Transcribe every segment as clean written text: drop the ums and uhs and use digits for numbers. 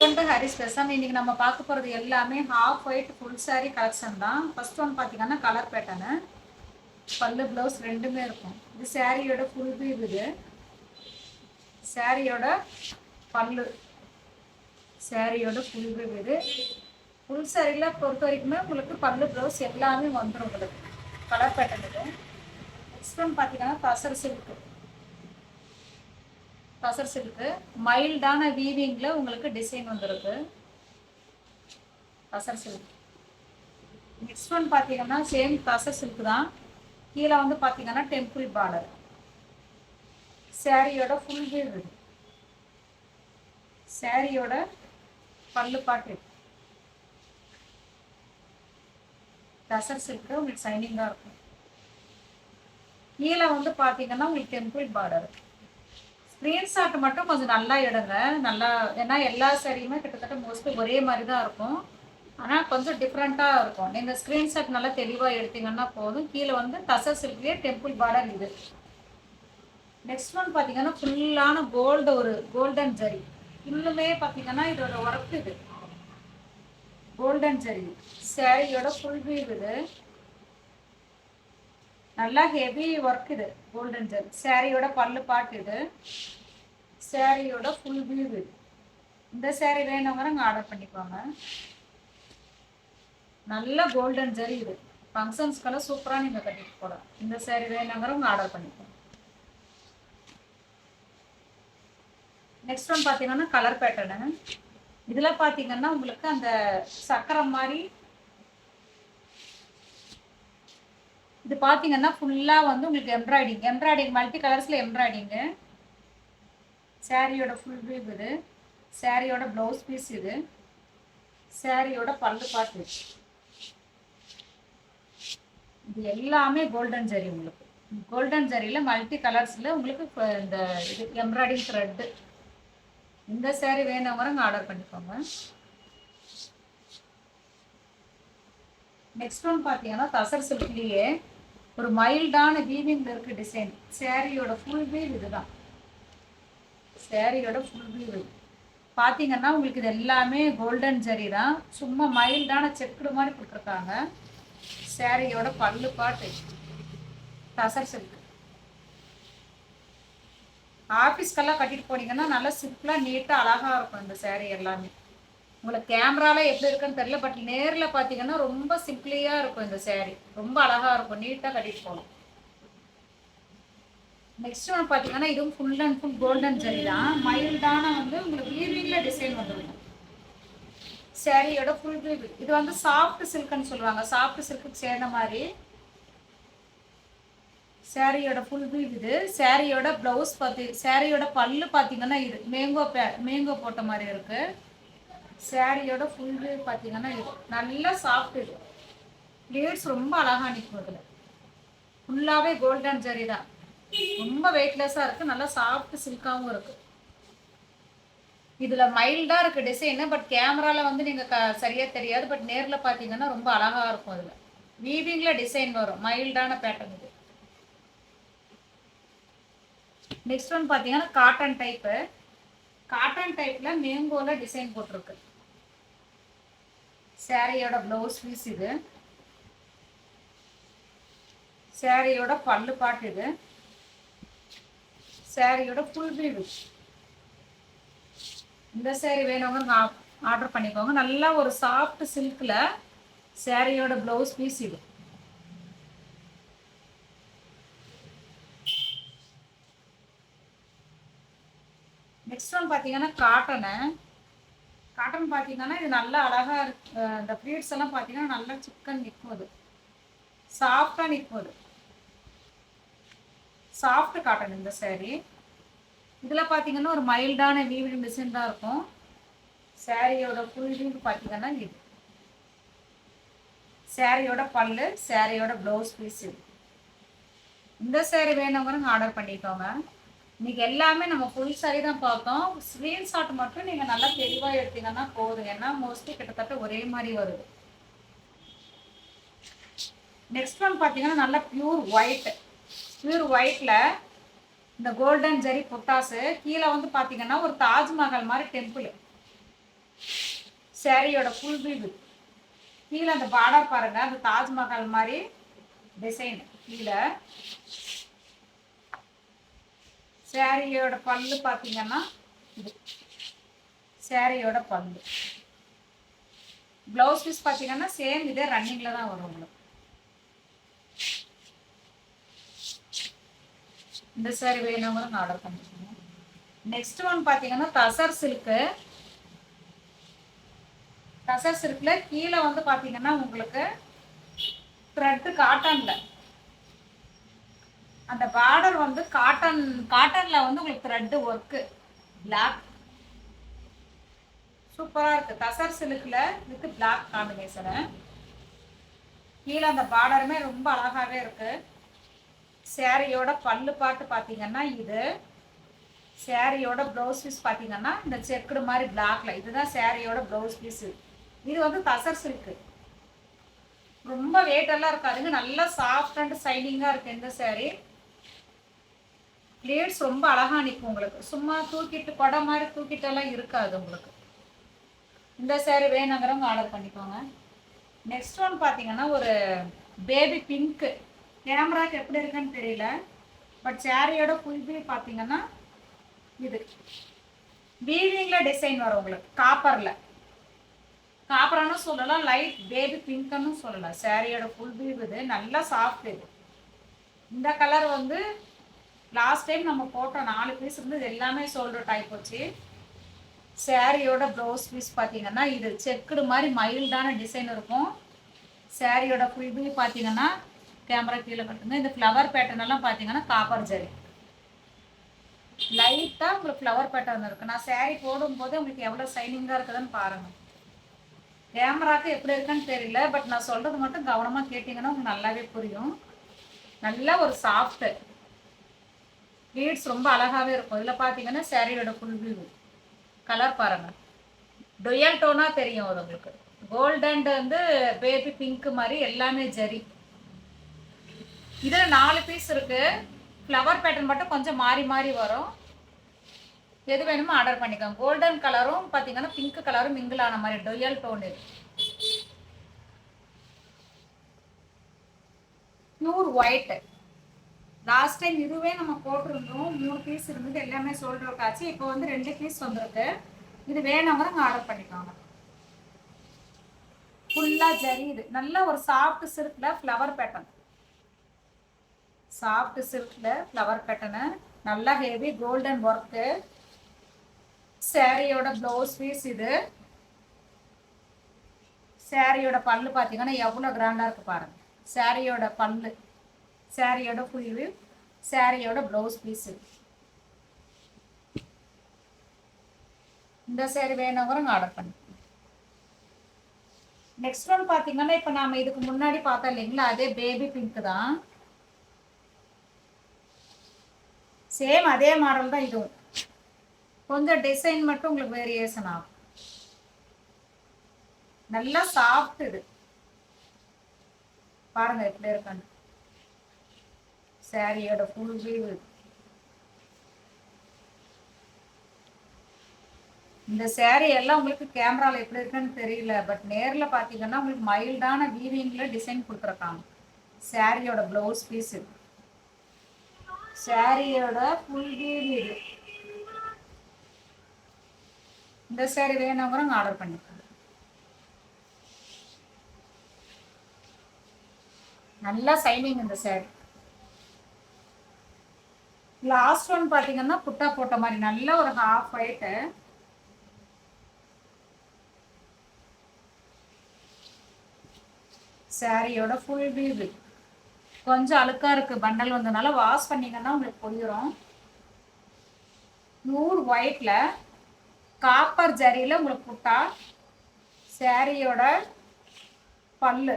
Welcome to Haris fashion. இன்னைக்கு நம்ம பார்க்க போகிறது எல்லாமே half white full saree collection தான். ஃபர்ஸ்ட் ஒன் பார்த்தீங்கன்னா கலர் பேட்டர்னு, பல்லு ப்ளவுஸ் ரெண்டுமே இருக்கும். இது சாரியோட ஃபுல் வியூ. இது சாரியோட பல்லு, சாரியோட ஃபுல் வியூ. இது ஃபுல் சாரியில் பொறுத்த வரைக்குமே உங்களுக்கு பல்லு ப்ளவுஸ் எல்லாமே வந்துடும் உங்களுக்கு. கலர் பேட்டர்ன் இது. நெக்ஸ்ட் ஒன் பார்த்தீங்கன்னா தசர் சில்க்கு மைல்டான வீவிங்கில் உங்களுக்கு டிசைன் வந்துருக்கு. தசர் சில்க். நெக்ஸ்ட் ஒன் பார்த்தீங்கன்னா சேம் தசர் சில்க் தான். கீழே வந்து பார்த்தீங்கன்னா டெம்பிள் பார்டர். சாரியோட ஃபுல் வியூ இது. சாரியோட பல்லு பாட்டு. தசர் சில்க்கு உங்களுக்கு சைனிங்காக இருக்கும். கீழே வந்து பார்த்தீங்கன்னா உங்களுக்கு டெம்பிள் பார்டர். ஸ்க்ரீன்ஷாட் மட்டும் கொஞ்சம் நல்லா எடுங்க. நல்லா, ஏன்னா எல்லா சாரியுமே கிட்டத்தட்ட மோஸ்ட்லி ஒரே மாதிரி தான் இருக்கும். ஆனால் கொஞ்சம் டிஃப்ரெண்ட்டாக இருக்கும். நீங்கள் ஸ்க்ரீன்ஷாட் நல்லா தெளிவாக எடுத்தீங்கன்னா போதும். கீழே வந்து தசர் சில்க்லேயே டெம்பிள் பார்டர் இது. நெக்ஸ்ட் ஒன் பார்த்தீங்கன்னா ஃபுல்லான கோல்டன் ஜரி. இன்னுமே பார்த்தீங்கன்னா இதோட ஒர்க் இது கோல்டன் ஜரி. சாரியோட ஃபுல் வியூ இது. நல்லா ஹெவி ஒர்க் இது கோல்டன் ஜரி. சாரியோட பல்லு பாட்டு இது. சாரியோட ஃபுல் வியூ இது. இந்த சாரி வேணுங்கிறவங்க ஆர்டர் பண்ணிக்கோங்க. நல்ல கோல்டன் ஜரி இது. ஃபங்க்ஷன்ஸ்க்கெல்லாம் சூப்பராக நீங்கள் கட்டிட்டு போகலாம். இந்த சாரி வேணுங்கிறவங்க ஆர்டர் பண்ணிக்கோங்க. நெக்ஸ்ட் ஒன் பார்த்தீங்கன்னா கலர் பேட்டர்னு. இதில் பார்த்தீங்கன்னா உங்களுக்கு அந்த சக்கரம் மாதிரி இது பார்த்தீங்கன்னா ஃபுல்லாக வந்து உங்களுக்கு எம்ப்ராய்டிங் மல்டி கலர்ஸில் எம்ப்ராய்டிங்கு. சாரியோட ஃபுல் வியூ இது. சாரியோட ப்ளவுஸ் பீஸ் இது. சாரியோட பல்லு பாட்டு. இது எல்லாமே கோல்டன் ஜரி. உங்களுக்கு கோல்டன் ஜரியில் மல்டி கலர்ஸில் உங்களுக்கு இந்த இது எம்ப்ராய்டிங் த்ரெட்டு. இந்த சாரி வேணுங்கிறவங்க ஆர்டர் பண்ணிக்கோங்க. நெக்ஸ்ட் ஒன் பார்த்தீங்கன்னா தசர் சில்க்லேயே ஒரு மைல்டான வீவிங்ல இருக்க டிசைன். சாரியோட ஃபுல் வியூ இதுதான். சாரியோட ஃபுல் வியூ இது பார்த்தீங்கன்னா உங்களுக்கு இது எல்லாமே கோல்டன் ஜரி தான். சும்மா மைல்டான செக்குடு மாதிரி கொடுத்துருக்காங்க. சாரியோட பல்லு பாட்டு தசர் சில்க். ஆஃபீஸ்க்கெல்லாம் கட்டிட்டு போனீங்கன்னா நல்லா சிம்பிளாக நீட்டாக அழகாக இருக்கும் இந்த சாரி எல்லாமே. உங்களுக்கு கேமராவில் எப்படி இருக்குன்னு தெரியல, பட் நேரில் பார்த்தீங்கன்னா ரொம்ப சிம்பிளியாக இருக்கும் இந்த சாரி. ரொம்ப அழகாக இருக்கும், நீட்டாக கட்டிட்டு போகலாம். நெக்ஸ்ட் ஒன்று பார்த்தீங்கன்னா இதுவும் full and full golden zari தான். மைல்டான வந்து உங்களுக்கு வீவிங்கில் டிசைன் வந்துருக்கும். சாரியோட ஃபுல் வீவ். இது வந்து சாஃப்ட் சில்க்னு சொல்லுவாங்க. சாஃப்ட் சில்க்கு சேர்ந்த மாதிரி சாரியோட ஃபுல் வீவ் இது. சாரியோட ப்ளவுஸ் சாரியோட பல்லு பார்த்தீங்கன்னா இது மேங்கோ போட்ட மாதிரி இருக்குது. சாரியோட ஃபுல் வியூ பார்த்தீங்கன்னா இது நல்லா சாஃப்ட். இது ப்ளீட்ஸ் ரொம்ப அழகாக நிற்கும். இதில் ஃபுல்லாகவே கோல்டன் ஜரி தான். ரொம்ப வெயிட்லெஸ்ஸாக இருக்குது. நல்லா சாஃப்ட் சில்காகவும் இருக்குது. இதில் மைல்டாக இருக்குது டிசைனு, பட் கேமராவில் வந்து நீங்கள் சரியாக தெரியாது. பட் நேரில் பார்த்தீங்கன்னா ரொம்ப அழகாக இருக்கும். அதில் வீவிங்கில் டிசைன் வரும். மைல்டான பேட்டர்ன் இது. நெக்ஸ்ட் ஒன் பார்த்தீங்கன்னா காட்டன் டைப்பு. காட்டன் டைப்பில் மேங்கோவில் டிசைன் போட்டிருக்கு. சாரியோட ப்ளவுஸ் பீஸ் இது. சாரியோட பல்லு பாட்டு இது. சாரியோட ஃபுல் வியூ. இந்த சாரி வேணுங்க ஆர்டர் பண்ணிக்கோங்க. நல்லா ஒரு சாஃப்ட் சில்கில் சாரியோட ப்ளவுஸ் பீஸ் இது. நெக்ஸ்ட் ஒன் பார்த்தீங்கன்னா காட்டன் பார்த்தீங்கன்னா இது நல்லா அழகாக இருக்கு. இந்த ப்ளீட்ஸ் எல்லாம் பார்த்தீங்கன்னா நல்லா சிக்கன் நிற்கும். அது சாஃப்டாக நிற்கும். அது சாஃப்ட் காட்டன் இந்த சாரி. இதில் பார்த்தீங்கன்னா ஒரு மைல்டான வீவிங் டிசைன் தான் இருக்கும். சாரியோட ஃபுல் வியூ பார்த்தீங்கன்னா இது. சாரியோட பல்லு, சாரியோட ப்ளவுஸ் பீஸ் இது. இந்த சாரி வேணுங்கிறவங்க ஆர்டர் பண்ணிக்கோங்க. இன்னைக்கு எல்லாமே நம்ம ஃபுல் சாரி தான் பார்த்தோம். ஸ்க்ரீன்ஷாட் மட்டும் நீங்கள் நல்லா தெளிவாக எடுத்தீங்கன்னா போதும். ஏன்னா மோஸ்ட்லி கிட்டத்தட்ட ஒரே மாதிரி வருது. நெக்ஸ்ட் ஒன் பார்த்தீங்கன்னா நல்லா பியூர் ஒயிட்டில் இந்த கோல்டன் ஜரி புட்டாஸு. கீழே வந்து பார்த்தீங்கன்னா ஒரு தாஜ்மஹால் மாதிரி டெம்பிள். சாரியோட ஃபுல் வியூ. கீழே அந்த பார்டர் பாருங்க, அந்த தாஜ்மஹால் மாதிரி டிசைன். கீழே சாரியோட பல்லு பார்த்தீங்கன்னா இது சாரியோட பல்லு. ப்ளவுஸ் பீஸ் பார்த்தீங்கன்னா சேம் இதே ரன்னிங்கில் தான் வரும் உங்களுக்கு. இந்த சாரி வேணுங்கிறவங்க ஆர்டர் பண்ணிக்கோங்க. நெக்ஸ்ட் ஒன் பார்த்தீங்கன்னா தசர் சில்க்கு. தசர் சில்கில் கீழே வந்து பார்த்தீங்கன்னா உங்களுக்கு த்ரெட்டு காட்டனில் அந்த பார்டர் வந்து காட்டனில் வந்து உங்களுக்கு த்ரெட்டு ஒர்க்கு பிளாக் சூப்பராக இருக்குது. Tussar சில்கில் with black combination. கீழே அந்த பார்டருமே ரொம்ப அழகாகவே இருக்குது. சாரியோட பல்லு பாட்டு பார்த்தீங்கன்னா இது. சாரியோட ப்ளவுஸ் பீஸ் பார்த்தீங்கன்னா இந்த செக்குடு மாதிரி பிளாக்ல இதுதான் சாரியோட ப்ளவுஸ் பீஸு. இது வந்து தசர் சில்க்கு. ரொம்ப வெயிட்டெல்லாம் இருக்காதுங்க, நல்லா சாஃப்ட் அண்ட் சைனிங்காக இருக்குது இந்த சாரி. பிளேட்ஸ் ரொம்ப அழகாக நிற்கும் உங்களுக்கு. சும்மா தூக்கிட்டு கொடை மாதிரி தூக்கிட்டெல்லாம் இருக்காது உங்களுக்கு. இந்த சாரி வேணுங்கிறவங்க ஆர்டர் பண்ணிக்கோங்க. நெக்ஸ்ட் ஒன் பார்த்தீங்கன்னா ஒரு பேபி பிங்க்கு. கேமராக்கு எப்படி இருக்குன்னு தெரியல, பட் சாரியோட ஃபுல் வியூ பார்த்தீங்கன்னா இது வீவிங்கில் டிசைன் வரும் உங்களுக்கு. காப்பரானு சொல்லலாம், லைட் பேபி பிங்க்னு சொல்லலாம். சாரியோட ஃபுல் வியூ இது. நல்லா சாஃப்ட். இது இந்த கலர் வந்து லாஸ்ட் டைம் நம்ம போட்ட 4 பீஸ் இருந்து இது எல்லாமே சோல்டர் டைப் வச்சு. சாரியோட ப்ளவுஸ் பீஸ் பார்த்தீங்கன்னா இது செக்குடு மாதிரி மைல்டான டிசைன் இருக்கும். சாரியோட ஃபுல் வியூ பார்த்தீங்கன்னா கேமரா கீழே கட்டுங்க. இந்த ஃப்ளவர் பேட்டர்ன் எல்லாம் பார்த்தீங்கன்னா காப்பர் ஜரி லைட்டாக உங்களுக்கு ஃப்ளவர் பேட்டர்ன் இருக்குது. நான் சாரீ போடும்போது உங்களுக்கு எவ்வளோ சைனிங்காக இருக்குதுன்னு பாருங்கள். கேமராவுக்கு எப்படி இருக்குன்னு தெரியல, பட் நான் சொல்கிறது மட்டும் கவனமாக கேட்டிங்கன்னா உங்களுக்கு நல்லாவே புரியும். நல்லா ஒரு சாஃப்ட்டு பீட்ஸ் ரொம்ப அழகாகவே இருக்கும். இதில் பார்த்தீங்கன்னா சாரியோட ஃபுல் வியூ கலர் பாருங்கள், டொயல் டோனாக தெரியும் அது உங்களுக்கு. கோல்டன் வந்து பேபி பிங்க் மாதிரி எல்லாமே ஜரி. இதில் 4 பீஸ் இருக்குது. ஃப்ளவர் பேட்டர்ன் மட்டும் கொஞ்சம் மாறி மாறி வரும். எது வேணுமோ ஆர்டர் பண்ணிக்கோங்க. கோல்டன் கலரும் பார்த்தீங்கன்னா பிங்க் கலரும் மிங்கிள் ஆன மாதிரி டொயல் டோன். இது பியூர் ஒயிட். லாஸ்ட் டைம் இதுவே நம்ம போட்டிருந்தோம், 3 பீஸ் இருந்தது, எல்லாமே சோல்டர் அவுட் ஆச்சு. இப்போ வந்து 2 பீஸ் வந்திருக்கு. இது வேணுங்கிறவங்க ஆர்டர் பண்ணிக்கோங்க. ஃபுல்லாக ஜரி. இது நல்ல ஒரு சாஃப்ட் சில்கில் ஃப்ளவர் பேட்டர்ன். சாஃப்ட் சில்கில் ஃப்ளவர் பேட்டர்னு நல்லா ஹெவி கோல்டன் ஒர்க்கு. சாரியோட ப்ளவுஸ் பீஸ் இது. சாரியோட பல்லு பார்த்தீங்கன்னா எவ்வளோ கிராண்டாக இருக்குது பாருங்கள். சாரியோட பல்லு, சாரியோட ஃபுல் வியூ, சாரியோட ப்ளவுஸ் பீஸு. இந்த சாரி வேணுங்கிறவங்க ஆர்டர் பண்ணி. நெக்ஸ்ட் ஒன் பார்த்தீங்கன்னா இப்போ நாம் இதுக்கு முன்னாடி பார்த்தோம் இல்லைங்களா, அதே பேபி பிங்க் தான். சேம் அதே மாடல் தான் இதுவும். கொஞ்சம் டிசைன் மட்டும் உங்களுக்கு வேரியேஷன் ஆகும். நல்லா சாஃப்ட். இது பாருங்க எப்படி இருக்கான்னு. சாரியோட ஃபுல் வியூ. இந்த சாரி எல்லாம் உங்களுக்கு கேமராவில் எப்படி இருக்குன்னு தெரியல, பட் நேரில் பார்த்தீங்கன்னா உங்களுக்கு மைல்டான வீவிங்கில் டிசைன் கொடுத்துருக்காங்க. சாரியோட ப்ளவுஸ் பீஸ் இது. சாரியோட ஃபுல் வியூ இது. இந்த சாரி வேணுங்கிறவங்க ஆர்டர் பண்ணிக்கலாம். நல்லா சைனிங் இந்த சாரி. லாஸ்ட் ஒன் பார்த்தீங்கன்னா புட்டா போட்ட மாதிரி நல்ல ஒரு ஹாஃப் ஒயிட்டு. சாரியோட ஃபுல் வியூ. கொஞ்சம் அழுக்கா இருக்கு, பண்டல் வந்ததுனால வாஷ் பண்ணிங்கன்னா உங்களுக்கு புரியும். பியூர் ஒயிட்ல காப்பர் ஜரியில் உங்களுக்கு புட்டா. சாரியோட பல்லு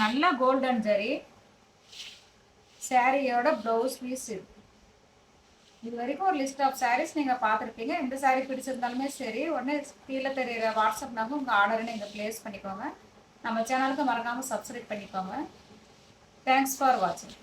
நல்லா கோல்டன் ஜரி. சாரியோட ப்ளவுஸ் பீஸ். இது வரைக்கும் ஒரு லிஸ்ட் ஆஃப் சாரீஸ் நீங்கள் பார்த்துருப்பீங்க. எந்த சாரீ பிடிச்சிருந்தாலுமே சரி, உடனே கீழே தெரியுற வாட்ஸ்அப் நம்பர் உங்கள் ஆர்டரை நீங்கள் ப்ளேஸ் பண்ணிக்கோங்க. நம்ம சேனலுக்கு மறக்காமல் சப்ஸ்கிரைப் பண்ணிக்கோங்க. தேங்க்ஸ் ஃபார் வாட்சிங்.